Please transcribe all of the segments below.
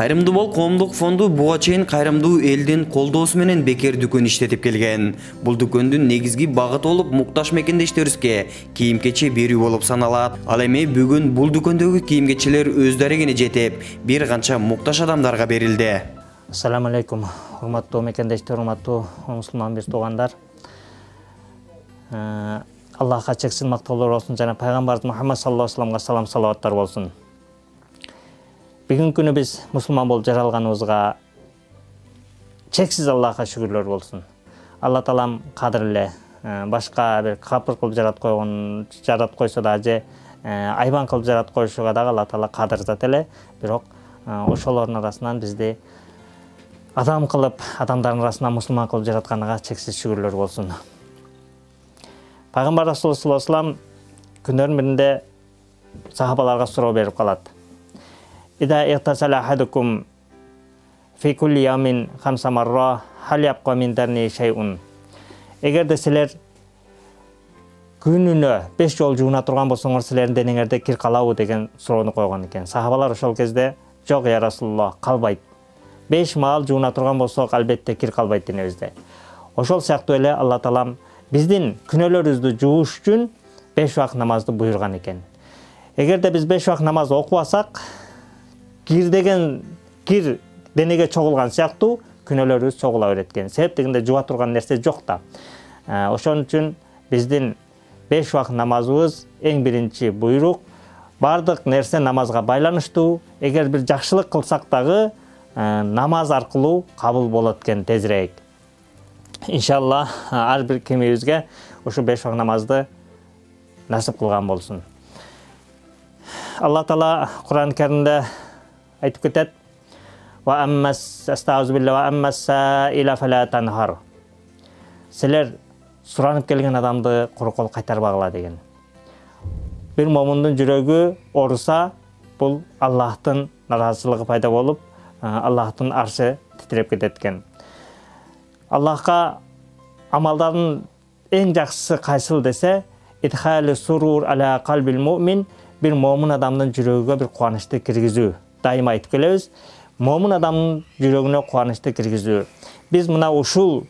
Кайрымдуу бол коомдук фонду буга чейин кайрымдуу элдин колдоосу менен бекер дүкөн иштетип келген. Бул дүкөндүн негизги багыты болуп муктаж мекендештерибизге кийим-кече берүү болуп саналат. Ал эми бүгүн бул дүкөндөгү кийим-кечелер өз дарегине жетип, бир канча муктаж адамдарга берилди. Ассаламу алейкум, урматтуу мекендештер, урматтуу мусулман биз туугандар. Аллахка чексиз мактоолор болсун жана пайгамбарыбыз Мухаммад саллаллаху алейхи вассаламга салам салаваттар болсун. Бүгүнкү күнү биз мусулман болуп жаралганыбызга чексиз Аллахка шүгүрлөр болсун. Алла таалам кадырле, башка бир капыр кылып жарат койсо да же айбан кылып жарат коюшуга дагы Алла таала кадыр зат эле, бирок ошолордун арасынан бизди адам кылып, адамдардын арасынан мусулман кылып жаратканга чексиз шүгүрлөр болсун. Пайгамбар Расулуллах саллаллаху алейхи вассалам күндөрдүн биринде сахабаларга суроо берип калат. إذا اغتسل أحدكم في كل يوم 5 مرات هل يبقى من درنه شيء. Эгерде силер күнүнө 5 жолу жууна турган болсоңор, силердин денеңерде кир калабы деген суроону койгон экен. Сахабалар ошол кезде жок я Расулуллах, калбайт. 5 маал жууна турган болсок, албетте кир калбайт денебизде. Ошол сыяктуу эле Алла таалам биздин күнөөлөрүбүздү жууш үчүн 5 убакыт намазды буйрган экен. Эгерде биз 5 убакыт намаз окубасак, кир денеге чогулган сыяктуу күнөөлөрүбүз чогула берет экен. Себеп дегенде жуа турган нерсе жок да. Ошон үчүн биздин 5 убакыт намазыбыз эң биринчи буйрук. Бардык нерсе намазга байланыштуу. Эгер бир жакшылык кылсак дагы намаз аркылуу кабыл болот экен тезирээк. Иншалла ар бир кимибизге ушу 5 убакыт намазды насип кылган болсун. Алла таала Кур'ан Каримде айтып кетет: «Ва аммас астаузу билла ва аммаса иля фала танхар». Силер суранып келген адамды куру кол кайтарбагыла деген. Бир момундун жүрөгү ооруса, бул Аллахтын наразылыгы пайда болуп, Аллахтын аршы титиреп кетет экен. Аллахка амалдардын эң жакшысы кайсыл десе, идхали сурур аля калбил муъмин, бир момун адамдын жүрөгүгө бир кубанычты киргизүү. Дайыма айтып келебиз, момун адамдын жүрөгүнө кубанычты киргизүү. Биз мына ушул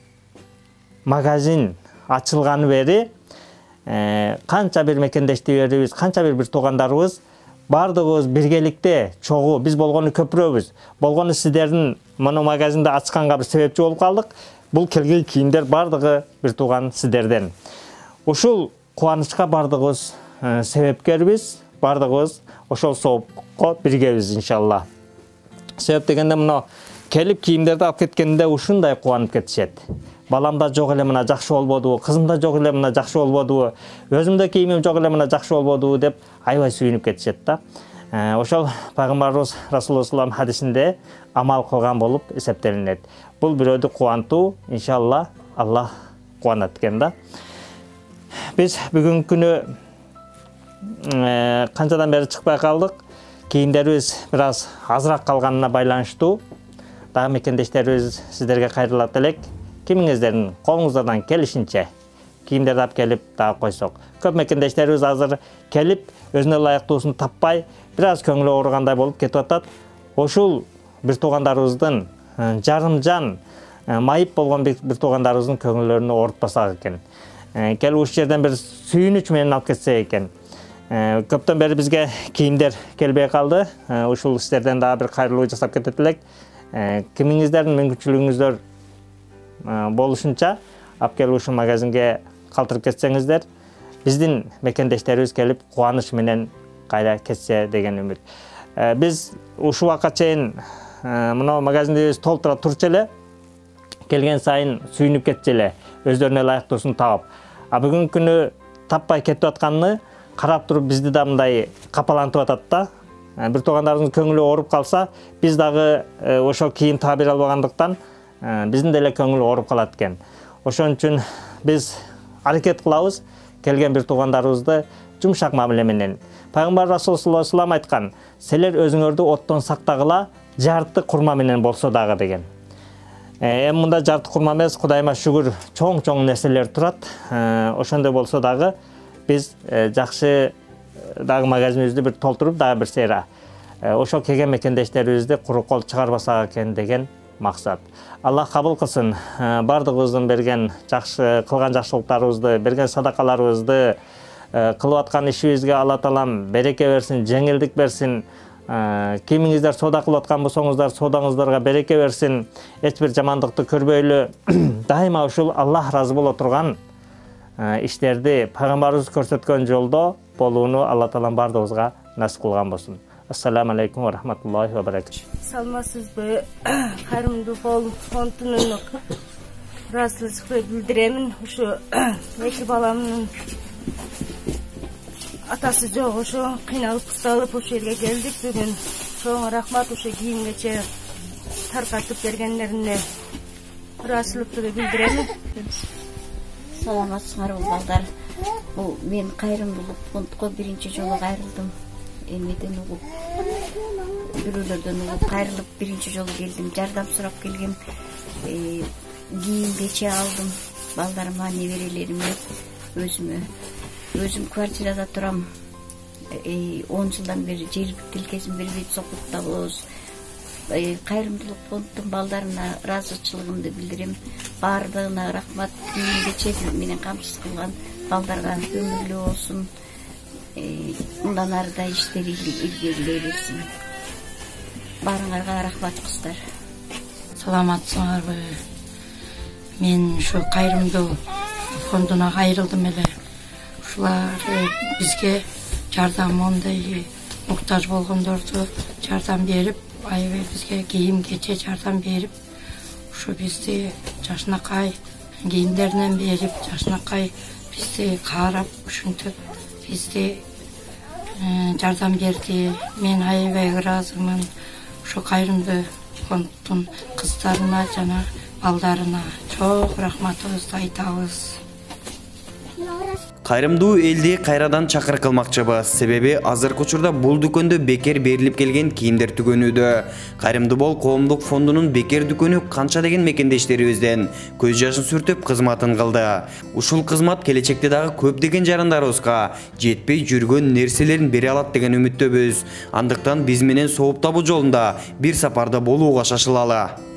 магазин ачылганы бери канча бир мекендештерибиз, канча бир туугандарыбыз бардыгыбыз биргеликте чогуу, биз болгону көпүрөбүз. Болгону сиздердин мына магазинди ачканга бир себепчи болуп калдык. Бул келген кийимдер бардыгы бир тууган сиздерден. Ушул кубанычка бардыгыбыз себепкербиз, бардыгыбыз ошол соопко биргебиз иншалла. Себеп дегенде мына келип кийимдерди алып кеткенде ушундай кубанып кетишет. Баламда жок эле мына жакшы болбодубу, кызымда жок эле мына жакшы болбодубу, өзүмдө кийимим жок эле мына жакшы болбодубу деп аябай сүйүнүп кетишет да. Ошол пайгамбарыбыз Расулуллах саллаллаху алейхи хадисинде амал кылган болуп эсептелинет. Бул бирөөдү кубантуу, иншалла Аллах кубанат экен да. Биз бүгүнкү күнү канчадан бери чыкпай калдык. Кийимдерибиз бир аз азыраак калганына байланыштуу. Дагы мекендештерибиз сиздерге кайрылат элек. Кимиңиздердин колуңуздардан келишинче кийимдерди алып келип дагы койсок. Көп мекендештерибиз азыр келип өзүнө ылайыктуусун таппай, бир аз көңүлү ооругандай болуп кетип атат. Ошол бир туугандарыбыздын жарымжан майып болгон бир туугандарыбыздын көңүллөрүнө оорутпасак экен. Келип ушул жерден бир сүйүнүч менен алып кетсек экен. Көптөн бери бизге кийимдер келбей калды. Ушул сиздерден дагы бир кайрылуу жасап кетет элек. Кимиңиздердин мүмкүнчүлүгүңүздөр болушунча алып келип ушул магазинге калтырып кетсеңиздер, биздин мекендештерибиз келип кубаныч менен кайра кетсе деген үмүт. Биз ушул убакка чейин мына магазиндебиз толтура турчу эле, келген сайын сүйүнүп кетчү эле, өздөрүнө ылайыктуусун таап. Бүгүнкү күнү таппай кетип атканын карап туруп бизди да мындай капалантып атат да. Бир туугандарыбыздын көңүлү ооруп калса, биз дагы ошол кийим таап бере албагандыктан биздин деле көңүл ооруп калат экен. Ошон үчүн биз аракет кылабыз келген бир туугандарыбызды жумшак мамиле менен. Пайгамбар Расулуллах саллаллаху алейхи вассалам айткан: "Силер өзүңөрдү оттон сактагыла, жарты курма менен болсо дагы" деген. Мында жарты курма эмес, Кудайыма шүгүр, чоң нерселер турат. Ошондой болсо дагы биз жакшы дагы магазинибизди бир толтуруп, дагы бир сыйра ошо келген мекендештерибизди куру кол чыгарбасак экен деген максат. Аллах кабыл кылсын. Бардыгыбыздын берген жакшы кылган жакшылыктарыбызды, берген садакаларыбызды, кылып аткан ишибизге Алла таалам береке берсин, жеңилдик берсин. Кимиңиздер сода кылып аткан болсоңуздар, содаңыздарга береке берсин. Эч бир жамандыкты көрбөйлү. Дайыма ушул Аллах разы боло турган иштерди пайгамбарыбыз көрсөткөн жолдо болууну Алла таалам бардыгыбызга насип кылган болсун. Ассаламу алейкум ва рахматуллахи ва баракатух. Саламатсызбы? Кайрымдуу фондунун ыраазычылык билдиремин. Ушу эки баламдын атасы жок, ошо кыйналып кысталып ошол жерге келдик. Бүгүн чоң рахмат ошо кийимгече таркатып бергендерине ыраазычылыктарды билдиремин. Саламатсыңарбы балдар? Бул мен кайрымдуулук фондко биринчи жолу кайрылдым. Эмеден угуп, бирөөлөрдөн угуп кайрылып биринчи жолу келдим. Жардам сурап келгем. Кийим-кече алдым балдарыма, неберелериме, өзүм квартирада турам. 10 жылдан бери жер тилкесин бербейт, сокутта болобуз. Кайрымдуулук фонддун балдарына ыраазычылыгымды билдирем. Бардыгына рахмат. Кийим-кече менен камсыз кылган балдарга өмүрлүү болсун. Мындан ары да иштери илгерилей берсин. Баарыңарга рахмат кыздар. Саламатсыңарбы? Мен ушу кайрымдуу фондуна кайрылдым эле. Ушулар бизге жардам, мондай муктаж болгондорду жардам берип, аябай бизге кийим-кече жардам берип, ушу бизди жашынакай кийимдеринен берип, жашынакай бизди каарап, ушинтип бизди жардам берди. Мен аябай ыраазымын. Ушу кайрымдуу фонддун кыздарына жана балдарына чоң рахматыбызды айтабыз. Кайрымдуу элди кайрадан чакыр кылмакчыбыз. Себеби азыркы учурда бул дүкөндө бекер берилип келген кийимдер түгөнүүдө. Кайрымдуу бол коомдук фондунун бекер дүкөнү канча деген мекендештерибизден көз жашын сүртүп кызматын кылды. Ушул кызмат келечекте дагы көп деген жарандарыбызга жетпей жүргөн нерселерин бере алат деген үмүттөбүз. Андыктан биз менен сооп табуу жолунда бир сапарда болууга шашылалы.